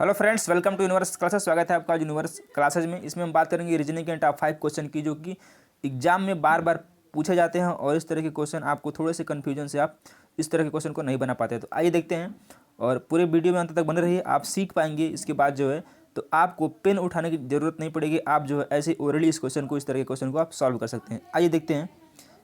Hello friends, welcome to Universe Classes. स्वागत है आपका यूनिवर्स क्लासेज में। इसमें हम बात करेंगे रीजनिंग के टॉप 5 क्वेश्चन की, जो कि एग्जाम में बार बार पूछे जाते हैं और इस तरह के क्वेश्चन आपको थोड़े से कन्फ्यूजन से आप इस तरह के क्वेश्चन को नहीं बना पाते। तो आइए देखते हैं और पूरे वीडियो में अंत तक बने रहिए, आप सीख पाएंगे। इसके बाद जो है तो आपको पेन उठाने की जरूरत नहीं पड़ेगी, आप जो है ऐसे ओरली इस क्वेश्चन को, इस तरह के क्वेश्चन को आप सॉल्व कर सकते हैं। आइए देखते हैं,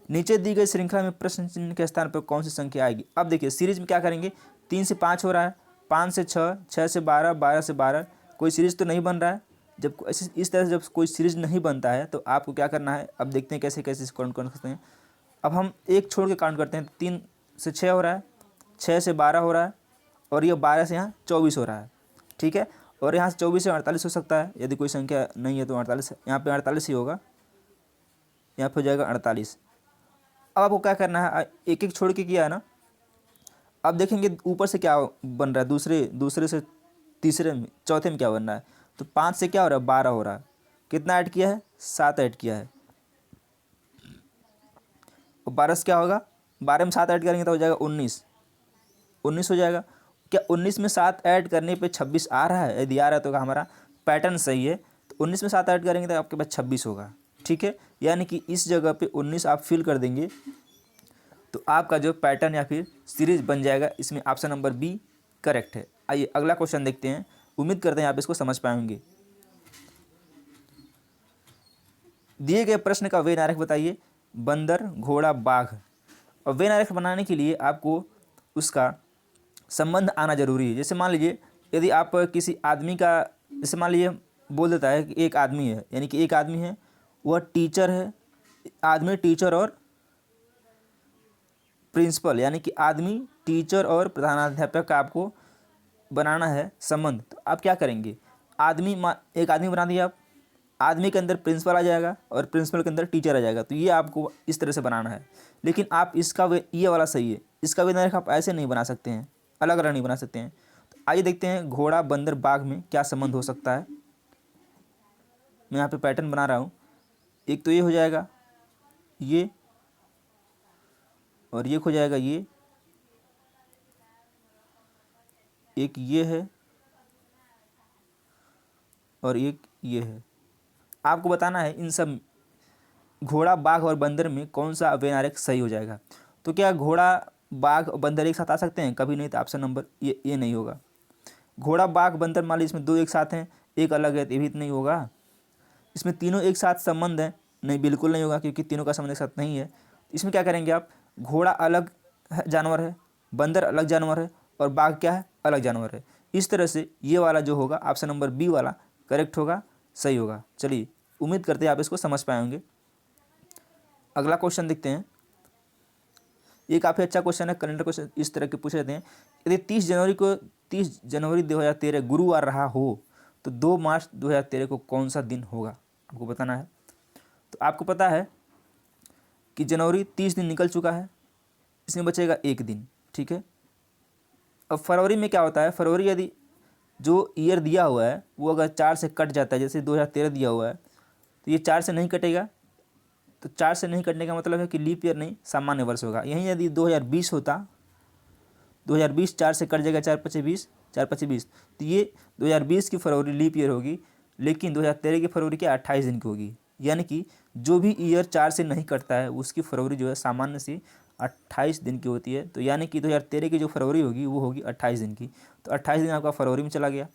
नीचे दी गई श्रृंखला में प्रश्न चिन्ह के स्थान पर कौन सी संख्या आएगी। अब देखिए सीरीज में क्या करेंगे, 3 से 5 हो रहा है, 5 से 6, 6 से 12, 12 से 12, कोई सीरीज तो नहीं बन रहा है। जब इस तरह से जब कोई सीरीज नहीं बनता है तो आपको क्या करना है, अब देखते हैं कैसे कैसे काउंट कर सकते हैं। अब हम एक छोड़ के काउंट करते हैं। 3 से 6 हो रहा है, 6 से 12 हो रहा है, और ये 12 से यहाँ 24 हो रहा है। ठीक है, और यहाँ से 24 से 48 हो सकता है, यदि कोई संख्या नहीं है तो 48, यहाँ पे 48 ही होगा, यहाँ पे हो जाएगा 48। अब आपको क्या करना है, एक एक छोड़ के किया है ना। अब देखेंगे ऊपर से क्या बन रहा है, दूसरे से तीसरे में, चौथे में क्या बन रहा है। तो 5 से क्या हो रहा है, 12 हो रहा है। कितना ऐड किया है, 7 ऐड किया है। और 12 से क्या होगा, 12 में 7 ऐड करेंगे तो हो जाएगा 19, 19 हो जाएगा। क्या 19 में 7 ऐड करने पे 26 आ रहा है? यदि आ रहा है तो हमारा पैटर्न सही है। तो 19 में 7 ऐड करेंगे तो आपके पास 26 होगा। ठीक है, यानी कि इस जगह पे 19 आप फिल कर देंगे तो आपका जो पैटर्न या फिर सीरीज बन जाएगा। इसमें ऑप्शन नंबर बी करेक्ट है। आइए अगला क्वेश्चन देखते हैं, उम्मीद करते हैं आप इसको समझ पाएंगे। दिए गए प्रश्न का वेन आरेख बताइए। बंदर, घोड़ा, बाघ। और वेन आरेख बनाने के लिए आपको उसका संबंध आना जरूरी है। जैसे मान लीजिए, यदि आप किसी आदमी का, जैसे मान लीजिए बोल देता है कि एक आदमी है, यानी कि एक आदमी है, वह टीचर है। आदमी, टीचर और प्रिंसिपल, यानी कि आदमी, टीचर और प्रधानाध्यापक का आपको बनाना है संबंध। तो आप क्या करेंगे, एक आदमी बना दिया आप, आदमी के अंदर प्रिंसिपल आ जाएगा और प्रिंसिपल के अंदर टीचर आ जाएगा। तो ये आपको इस तरह से बनाना है। लेकिन आप इसका ये वाला सही है, इसका वेन आप ऐसे नहीं बना सकते हैं, अलग अलग नहीं बना सकते हैं। तो आइए देखते हैं घोड़ा, बंदर, बाघ में क्या संबंध हो सकता है। मैं यहाँ पे पैटर्न बना रहा हूँ। एक तो ये हो जाएगा ये, और ये हो जाएगा ये, एक ये है और एक ये है। आपको बताना है इन सब घोड़ा, बाघ और बंदर में कौन सा वेन आरेख सही हो जाएगा। तो क्या घोड़ा, बाघ और बंदर एक साथ आ सकते हैं? कभी नहीं। तो ऑप्शन नंबर ये नहीं होगा। घोड़ा, बाघ, बंदर, मान लीजिए इसमें 2 एक साथ हैं, एक अलग है, तो ये भी नहीं होगा। इसमें तीनों एक साथ संबंध है, नहीं, बिल्कुल नहीं होगा, क्योंकि तीनों का संबंध एक साथ नहीं है। इसमें क्या करेंगे आप, घोड़ा अलग जानवर है, बंदर अलग जानवर है, और बाघ क्या है, अलग जानवर है। इस तरह से ये वाला जो होगा ऑप्शन नंबर बी वाला करेक्ट होगा, सही होगा। चलिए, उम्मीद करते हैं आप इसको समझ पाएंगे। अगला क्वेश्चन देखते हैं। ये काफ़ी अच्छा क्वेश्चन है, करंट क्वेश्चन इस तरह के पूछे जाते हैं। यदि 30 जनवरी 2013 गुरुवार रहा हो तो 2 मार्च 2013 को कौन सा दिन होगा, आपको बताना है। तो आपको पता है कि जनवरी 30 दिन निकल चुका है, इसमें बचेगा 1 दिन। ठीक है, अब फरवरी में क्या होता है, फरवरी यदि जो ईयर दिया हुआ है वो अगर 4 से कट जाता है, जैसे 2013 दिया हुआ है, तो ये 4 से नहीं कटेगा। तो 4 से नहीं कटने का मतलब है कि लीप ईयर नहीं, सामान्य वर्ष होगा। यहीं यदि 2020 होता, 2020 4 से कट जाएगा, 4 पचे 20, 4 पचे 20, तो ये 2020 की फरवरी लीप ईयर होगी। लेकिन 2013 की फरवरी क्या 28 दिन की होगी। यानी कि जो भी ईयर 4 से नहीं कटता है उसकी फरवरी जो है सामान्य से 28 दिन की होती है। तो यानी कि 2013 की जो फरवरी होगी वो होगी 28 दिन की। तो 28 दिन आपका फरवरी में चला गया।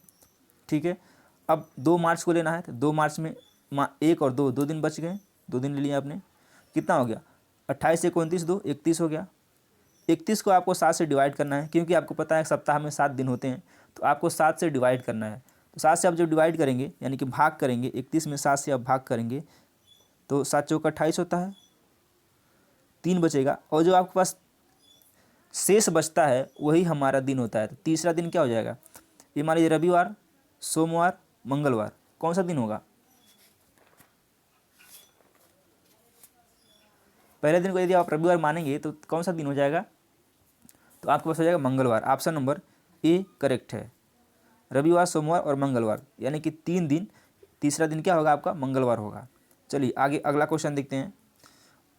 ठीक है, अब 2 मार्च को लेना है, तो 2 मार्च में 1 और 2 दिन बच गए, 2 दिन ले लिया आपने। कितना हो गया, 28 से 29, 2 31 हो गया। 31 को आपको 7 से डिवाइड करना है, क्योंकि आपको पता है सप्ताह में 7 दिन होते हैं, तो आपको 7 से डिवाइड करना है। तो 7 से आप जब डिवाइड करेंगे, यानी कि भाग करेंगे, 31 में 7 से आप भाग करेंगे तो 7 चौका 28 होता है, 3 बचेगा, और जो आपके पास शेष बचता है वही हमारा दिन होता है। तो तीसरा दिन क्या हो जाएगा, ये मान लीजिए रविवार, सोमवार, मंगलवार, कौन सा दिन होगा। पहले दिन को यदि आप रविवार मानेंगे तो कौन सा दिन हो जाएगा, तो आपके पास हो जाएगा मंगलवार। ऑप्शन नंबर ए करेक्ट है, रविवार, सोमवार और मंगलवार, यानी कि 3 दिन, तीसरा दिन क्या होगा आपका, मंगलवार होगा। चलिए आगे अगला क्वेश्चन देखते हैं।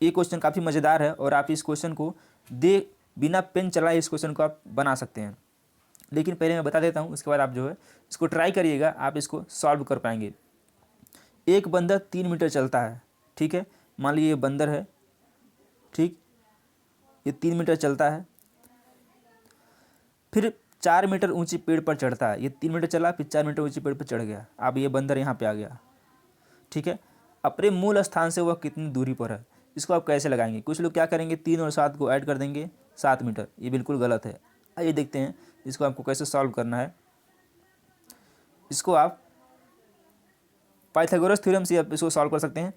ये क्वेश्चन काफ़ी मज़ेदार है और आप इस क्वेश्चन को बिना पेन चलाए इस क्वेश्चन को आप बना सकते हैं। लेकिन पहले मैं बता देता हूँ, उसके बाद आप जो है इसको ट्राई करिएगा, आप इसको सॉल्व कर पाएंगे। एक बंदर 3 मीटर चलता है, ठीक है, मान लीजिए ये बंदर है, ठीक, ये 3 मीटर चलता है, फिर 4 मीटर ऊंची पेड़ पर चढ़ता है। ये 3 मीटर चला, फिर 4 मीटर ऊंची पेड़ पर चढ़ गया। अब ये बंदर यहाँ पे आ गया, ठीक है। अपने मूल स्थान से वह कितनी दूरी पर है, इसको आप कैसे लगाएंगे? कुछ लोग क्या करेंगे, 3 और 7 को ऐड कर देंगे, 7 मीटर। ये बिल्कुल गलत है। आइए देखते हैं इसको आपको कैसे सॉल्व करना है। इसको आप पाइथागोरस थ्योरम से आप इसको सॉल्व कर सकते हैं।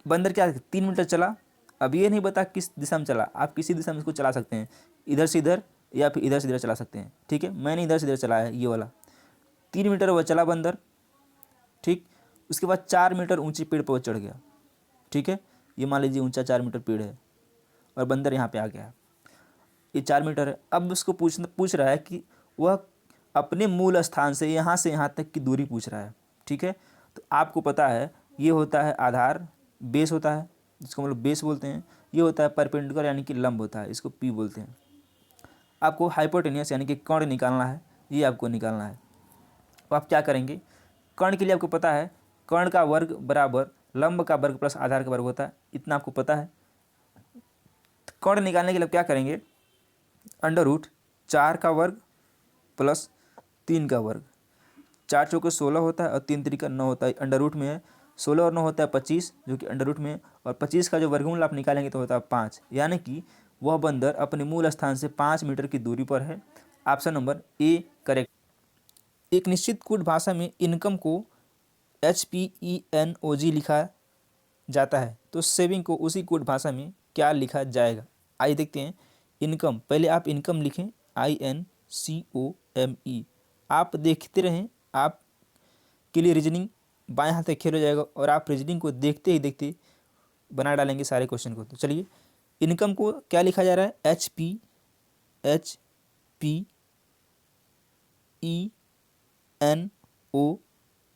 बंदर क्या 3 मीटर चला, अब ये नहीं पता किस दिशा में चला, आप किसी दिशा में इसको चला सकते हैं, इधर से इधर या फिर इधर से इधर चला सकते हैं, ठीक है। मैंने इधर से इधर चलाया है, ये वाला 3 मीटर वह चला बंदर, ठीक। उसके बाद 4 मीटर ऊंची पेड़ पर वह चढ़ गया, ठीक है। ये मान लीजिए ऊंचा 4 मीटर पेड़ है और बंदर यहाँ पे आ गया, ये 4 मीटर है। अब उसको पूछ रहा है कि वह अपने मूल स्थान से यहाँ तक की दूरी पूछ रहा है, ठीक है। तो आपको पता है ये होता है आधार, बेस होता है, जिसको हम लोग बेस बोलते हैं। ये होता है परपेंडिकुलर यानी कि लंब होता है, इसको पी बोलते हैं। आपको हाइपोटेनियस यानी कि कर्ण निकालना है, ये आपको निकालना है। तो आप क्या करेंगे, कर्ण के लिए आपको पता है कर्ण का वर्ग बराबर लंब का वर्ग प्लस आधार का वर्ग होता है, इतना आपको पता है। कर्ण निकालने के लिए क्या करेंगे, √4 का वर्ग प्लस 3 का वर्ग, 4 चौके 16 होता है और 3 त्रिका 9 होता है। अंडर रूट में है 16 और 9 होता है 25, जो कि अंडर रूट में है, और 25 का जो वर्गमूल आप निकालेंगे तो होता है 5, यानी कि वह बंदर अपने मूल स्थान से 5 मीटर की दूरी पर है। Option number A correct. एक निश्चित कोड भाषा में इनकम को HPENOG लिखा जाता है, तो सेविंग को उसी कोड भाषा में क्या लिखा जाएगा? आइए देखते हैं। इनकम, पहले आप इनकम लिखें, INCOME। आप देखते रहें, आप के लिए रीजनिंग बाएं हाथ से खेल हो जाएगा और आप रीजनिंग को देखते ही देखते बना डालेंगे सारे क्वेश्चन को। तो चलिए, इनकम को क्या लिखा जा रहा है, HPENOG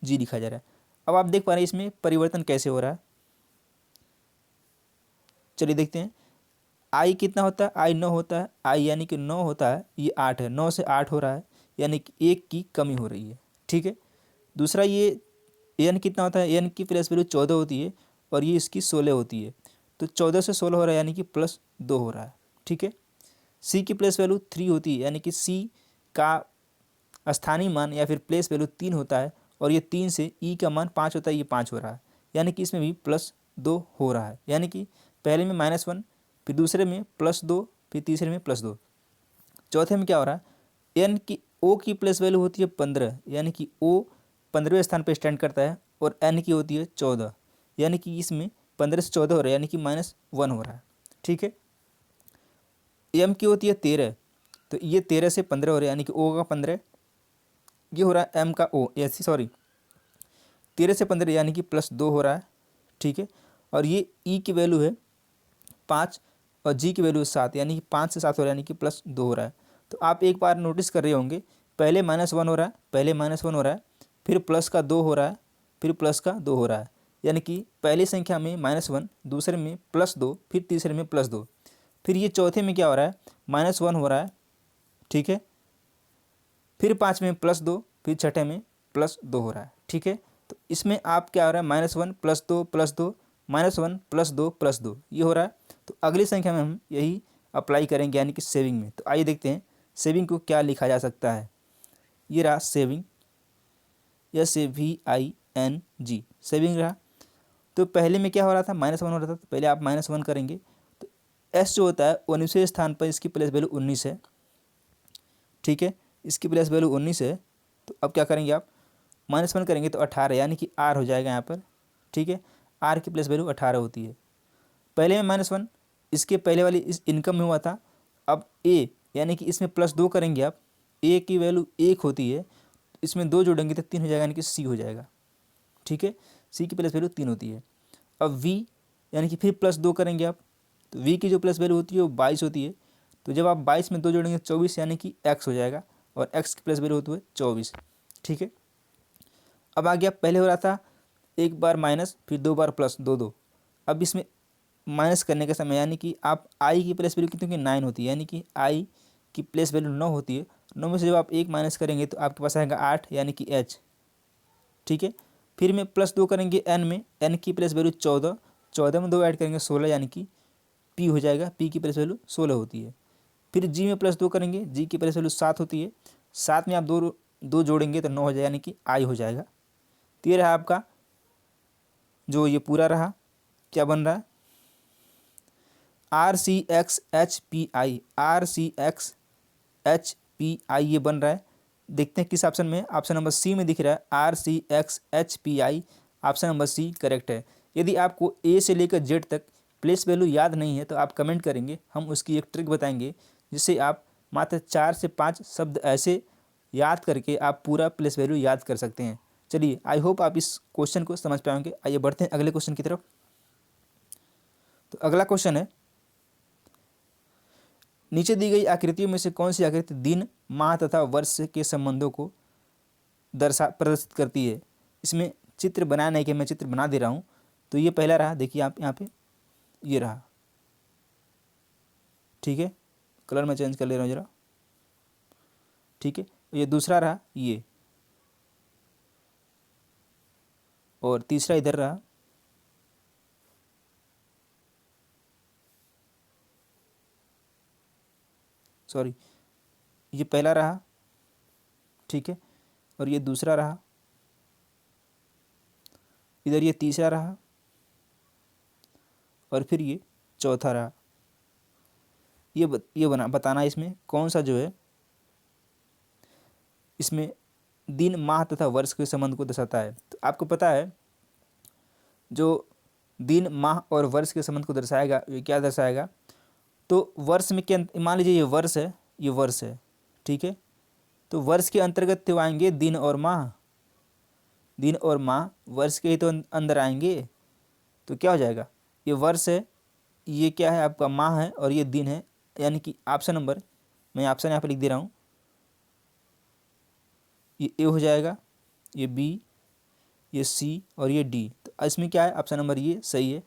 लिखा जा रहा है। अब आप देख पा रहे हैं इसमें परिवर्तन कैसे हो रहा है। चलिए देखते हैं। आई कितना होता है, आई 9 होता है, आई यानी कि 9 होता है, ये 8 है, 9 से 8 हो रहा है, यानी कि 1 की कमी हो रही है, ठीक है। दूसरा, ये एन कितना होता है, एन की प्लस वैल्यू 14 होती है और ये इसकी 16 होती है, तो 14 से 16 हो रहा है, यानी कि +2 हो रहा है, ठीक है। सी की प्लेस वैल्यू 3 होती है, यानी कि सी का स्थानीय मान या फिर प्लेस वैल्यू 3 होता है और ये 3 से ई का मान 5 होता है, ये 5 हो रहा है, यानी कि इसमें भी +2 हो रहा है, यानी कि पहले में -1, फिर दूसरे में +2, फिर तीसरे में +2। चौथे में क्या हो रहा है, एन की ओ की प्लेस वैल्यू होती है 15, यानी कि ओ 15वें स्थान पर स्टैंड करता है, और एन की होती है 14, यानी कि इसमें 15 से 14 हो रहा है, यानी कि -1 हो रहा है, ठीक है। एम की होती है 13, तो ये 13 से 15 हो रहा है, यानी कि ओ का 15, ये हो रहा है एम का ओ, ऐसी सॉरी 13 से 15 यानी कि +2 हो रहा है, ठीक है। और ये ई की वैल्यू है 5 और जी की वैल्यू 7, यानी कि 5 से 7 हो रहा है, यानी कि +2 हो रहा है। तो आप एक बार नोटिस कर रहे होंगे, पहले -1 हो रहा है, पहले -1 हो रहा है, फिर प्लस का 2 हो रहा है, फिर प्लस का 2 हो रहा है, यानी कि पहली संख्या में -1, दूसरे में +2, फिर तीसरे में +2, फिर ये चौथे में क्या हो रहा है, -1 हो रहा है, ठीक है, फिर 5 में +2, फिर छठे में +2 हो रहा है, ठीक है। तो इसमें आप क्या हो रहा है, -1 +2 +2, -1 +2 +2, ये हो रहा है। तो अगली संख्या में हम यही अप्लाई करेंगे, यानी कि सेविंग में। तो आइए देखते हैं सेविंग को क्या लिखा जा सकता है। ये रहा सेविंग, SAVING, सेविंग रहा। तो पहले में क्या हो रहा था, -1 हो रहा था, तो पहले आप -1 करेंगे। तो एस जो होता है 19वें स्थान पर इसकी प्लेस वैल्यू 19 है, ठीक है, इसकी प्लेस वैल्यू 19 है। तो अब क्या करेंगे आप, -1 करेंगे तो 18, यानी कि आर हो जाएगा यहाँ पर, ठीक है। आर की प्लेस वैल्यू 18 होती है। पहले में -1, इसके पहले वाली इस इनकम में हुआ था। अब ए, यानी कि इसमें +2 करेंगे आप, ए की वैल्यू 1 होती है, इसमें 2 जोड़ेंगे तो 3 हो जाएगा, यानी कि सी हो जाएगा, ठीक है। सी की प्लेस वैल्यू 3 होती है। अब वी, यानी कि फिर +2 करेंगे आप, तो वी की जो प्लेस वैल्यू होती है वो 22 होती है। तो जब आप 22 में 2 जोड़ेंगे 24, यानी कि एक्स हो जाएगा, और एक्स की प्लेस वैल्यू होती है 24, ठीक है। अब आ गया, पहले हो रहा था एक बार माइनस, फिर 2 बार प्लस, 2 अब इसमें माइनस करने के समय, यानी कि आप आई की प्लेस वैल्यू कितनी होती है, 9 होती है, यानी कि आई की प्लेस वैल्यू 9 होती है, 9 में से जब आप 1 माइनस करेंगे तो आपके पास आएगा 8 यानी कि एच। ठीक है, फिर में +2 करेंगे एन में, एन की प्लेस वैल्यू 14, 14 में 2 ऐड करेंगे 16 यानी कि पी हो जाएगा, पी की प्लेस वैल्यू 16 होती है। फिर जी में +2 करेंगे, जी की प्लेस वैल्यू 7 होती है, 7 में आप दो दो जोड़ेंगे तो 9 हो जाएगा यानी कि आई हो जाएगा। तो ये रहा आपका जो ये पूरा रहा, क्या बन रहा है RCXHPI, RCXHPI ये बन रहा है। देखते हैं किस ऑप्शन में, ऑप्शन नंबर सी में दिख रहा है RCXHPI, option number C correct है। यदि आपको ए से लेकर जेड तक प्लेस वैल्यू याद नहीं है तो आप कमेंट करेंगे, हम उसकी एक ट्रिक बताएंगे जिससे आप मात्र 4 से 5 शब्द ऐसे याद करके आप पूरा प्लेस वैल्यू याद कर सकते हैं। चलिए, आई होप आप इस क्वेश्चन को समझ पाएंगे। आइए बढ़ते हैं अगले क्वेश्चन की तरफ। तो अगला क्वेश्चन है, नीचे दी गई आकृतियों में से कौन सी आकृति दिन, माह तथा वर्ष के संबंधों को प्रदर्शित करती है। इसमें चित्र बनाने के मैं चित्र बना दे रहा हूँ। तो ये पहला रहा, देखिए आप यहाँ पे ये रहा, ठीक है, कलर मैं चेंज कर ले रहा हूँ ज़रा, ठीक है। ये दूसरा रहा ये, और तीसरा इधर रहा, सॉरी ये पहला रहा, ठीक है, और ये दूसरा रहा, इधर ये तीसरा रहा, और फिर ये चौथा रहा। ये बताना इसमें कौन सा जो है इसमें दिन, माह तथा वर्ष के संबंध को दर्शाता है। तो आपको पता है जो दिन, माह और वर्ष के संबंध को दर्शाएगा, ये क्या दर्शाएगा, तो वर्ष में क्या, मान लीजिए ये वर्ष है, ये वर्ष है, ठीक है, तो वर्ष के अंतर्गत तो आएंगे दिन और माह, दिन और माह वर्ष के ही तो अंदर आएंगे। तो क्या हो जाएगा, ये वर्ष है, ये क्या है आपका माह है, और ये दिन है, यानी कि ऑप्शन नंबर, मैं ऑप्शन यहाँ पर लिख दे रहा हूँ, ये ए हो जाएगा, ये बी, ये सी और ये डी। तो इसमें क्या है, ऑप्शन नंबर ये सही है।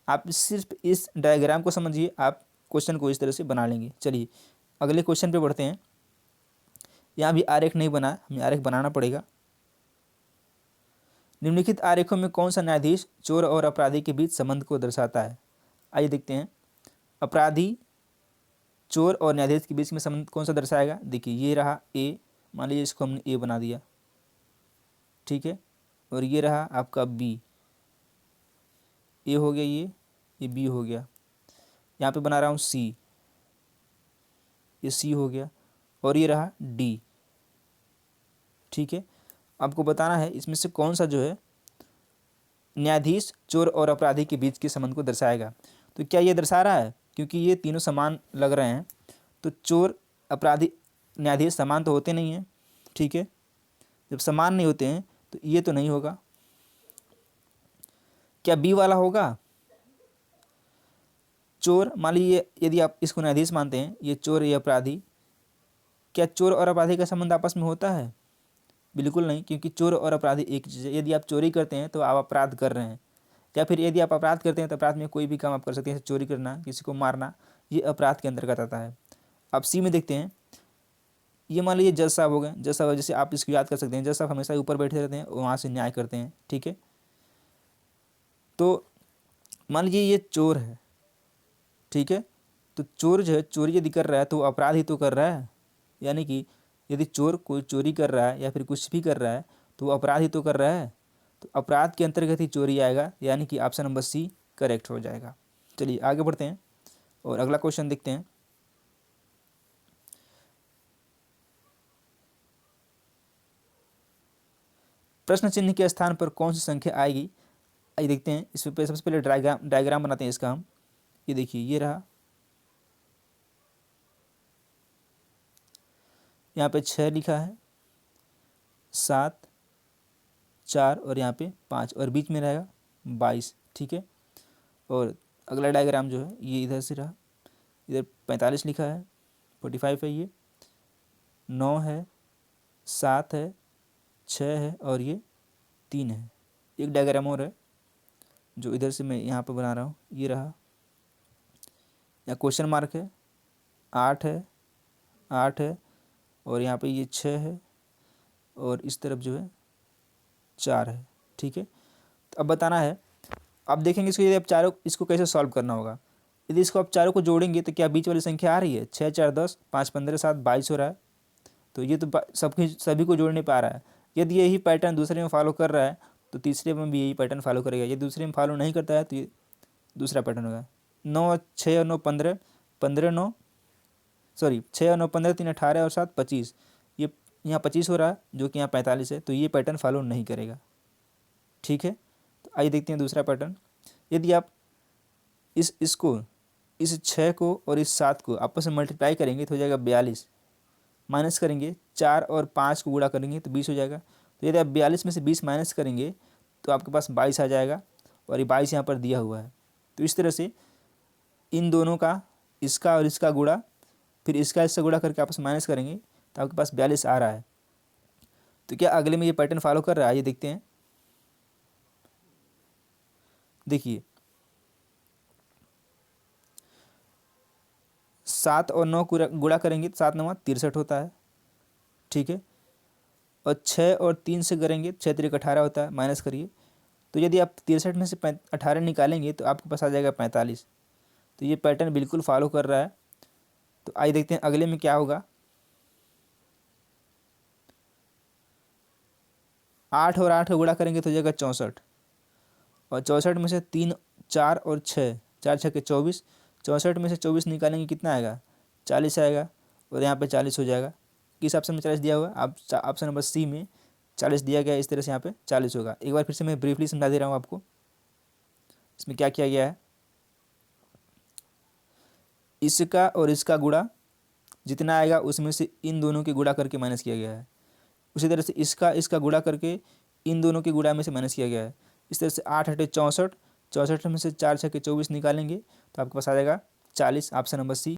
आप सिर्फ इस डायग्राम को समझिए, आप क्वेश्चन को इस तरह से बना लेंगे। चलिए अगले क्वेश्चन पे बढ़ते हैं। यहाँ भी आरेख नहीं बना, हमें आरेख बनाना पड़ेगा। निम्नलिखित आरेखों में कौन सा न्यायाधीश चोर और अपराधी के बीच संबंध को दर्शाता है। आइए देखते हैं, अपराधी, चोर और न्यायाधीश के बीच में संबंध कौन सा दर्शाएगा। देखिए ये रहा ए, मान लीजिए इसको हमने ए बना दिया, ठीक है, और ये रहा आपका बी, ए हो गया ये बी हो गया। यहाँ पे बना रहा हूँ सी, ये सी हो गया, और ये रहा डी, ठीक है। आपको बताना है इसमें से कौन सा जो है न्यायाधीश चोर और अपराधी के बीच के संबंध को दर्शाएगा। तो क्या ये दर्शा रहा है, क्योंकि ये तीनों समान लग रहे हैं, तो चोर, अपराधी, न्यायाधीश समान तो होते नहीं हैं, ठीक है। जब समान नहीं होते हैं तो ये तो नहीं होगा। क्या बी वाला होगा, चोर, मान लीजिए यदि आप इसको न्यायाधीश मानते हैं, ये चोर ये अपराधी, क्या चोर और अपराधी का संबंध आपस में होता है। बिल्कुल नहीं, क्योंकि चोर और अपराधी एक चीज़ है। यदि आप चोरी करते हैं तो आप अपराध कर रहे हैं, या फिर यदि आप अपराध करते हैं तो अपराध में कोई भी काम आप कर सकते हैं, जैसे चोरी करना, किसी को मारना, ये अपराध के अंतर्गत आता है। अब सी में देखते हैं, ये मान लीजिए जज साहब हो गए, जज साहब जैसे आप इसको याद कर सकते हैं, जज साहब हमेशा ऊपर बैठे रहते हैं, वहाँ से न्याय करते हैं, ठीक है। तो मान लीजिए ये चोर है, ठीक है, तो चोर जो है चोरी यदि कर रहा है तो अपराध ही तो कर रहा है, यानी कि यदि चोर कोई चोरी कर रहा है या फिर कुछ भी कर रहा है तो वो अपराध ही तो कर रहा है, तो अपराध के अंतर्गत ही चोरी आएगा, यानी कि ऑप्शन नंबर सी करेक्ट हो जाएगा। चलिए आगे बढ़ते हैं और अगला क्वेश्चन देखते हैं। प्रश्न चिन्ह के स्थान पर कौन सी संख्या आएगी। आइए देखते हैं, इस पर सबसे पहले डायग्राम बनाते हैं इसका हम। ये देखिए ये रहा, यहाँ पे 6 लिखा है, 7, 4 और यहाँ पे 5, और बीच में रहेगा 22, ठीक है। और अगला डायग्राम जो है ये इधर से रहा, इधर 45 लिखा है, 45 है, ये 9 है, 7 है, 6 है और ये 3 है। एक डायग्राम और है जो इधर से मैं यहाँ पर बना रहा हूँ, ये रहा, या क्वेश्चन मार्क है, 8 है, 8 है और यहाँ पे ये 6 है और इस तरफ जो है 4 है। ठीक है, तो अब बताना है, अब देखेंगे इसको, यदि आप चारों इसको कैसे सॉल्व करना होगा। यदि इसको आप चारों को जोड़ेंगे तो क्या बीच वाली संख्या आ रही है, 6 4 10, 5 15 7 22 हो रहा है। तो ये तो सभी को जोड़ने पा रहा है। यदि यही पैटर्न दूसरे में फॉलो कर रहा है तो तीसरे में भी यही पैटर्न फॉलो करेगा। यदि दूसरे में फॉलो नहीं करता है तो ये दूसरा पैटर्न होगा। 9 6 और 9 15, 15 9 सॉरी 6 और 9 15, 3 18 और 7 25, ये यहाँ 25 हो रहा है जो कि यहाँ 45 है, तो ये पैटर्न फॉलो नहीं करेगा। ठीक है, तो आइए देखते हैं दूसरा पैटर्न। यदि आप इस 6 को और इस 7 को आपस में मल्टीप्लाई करेंगे तो हो जाएगा 42, माइनस करेंगे 4 और 5 को गुणा करेंगे तो 20 हो जाएगा। तो यदि आप 42 में से 20 माइनस करेंगे तो आपके पास 22 आ जाएगा, और ये 22 यहाँ पर दिया हुआ है। तो इस तरह से इन दोनों का, इसका और इसका गुणा, फिर इसका गुणा करके आपस में माइनस करेंगे तो आपके पास 42 आ रहा है। तो क्या अगले में ये पैटर्न फॉलो कर रहा है, ये देखते हैं। देखिए 7 और 9 को गुणा करेंगे तो 7 9 63 होता है। ठीक है, और 6 और 3 से करेंगे 6 3 18 होता है, माइनस करिए। तो यदि आप 63 में से 18 निकालेंगे तो आपके पास आ जाएगा 45। तो ये पैटर्न बिल्कुल फॉलो कर रहा है। तो आइए देखते हैं अगले में क्या होगा। 8 और 8 को गुणा करेंगे तो हो जाएगा 64, और 64 में से 3 4 और 6, 4 6 के 24, 64 में से 24 निकालेंगे कितना आएगा, 40 आएगा, और यहाँ पे 40 हो जाएगा। किस ऑप्शन में 40 दिया हुआ है, आप ऑप्शन नंबर सी में 40 दिया गया है। इस तरह से यहाँ पे 40 होगा। एक बार फिर से मैं ब्रीफली समझा दे रहा हूँ आपको इसमें क्या किया गया है। इसका और इसका गुणा जितना आएगा उसमें से इन दोनों के गुणा करके माइनस किया गया है। उसी तरह से इसका गुणा करके इन दोनों के गुणा में से माइनस किया गया है। इस तरह से 8 8 64, 64 में से 4 6 के 24 निकालेंगे तो आपके पास आ जाएगा 40, ऑप्शन नंबर सी।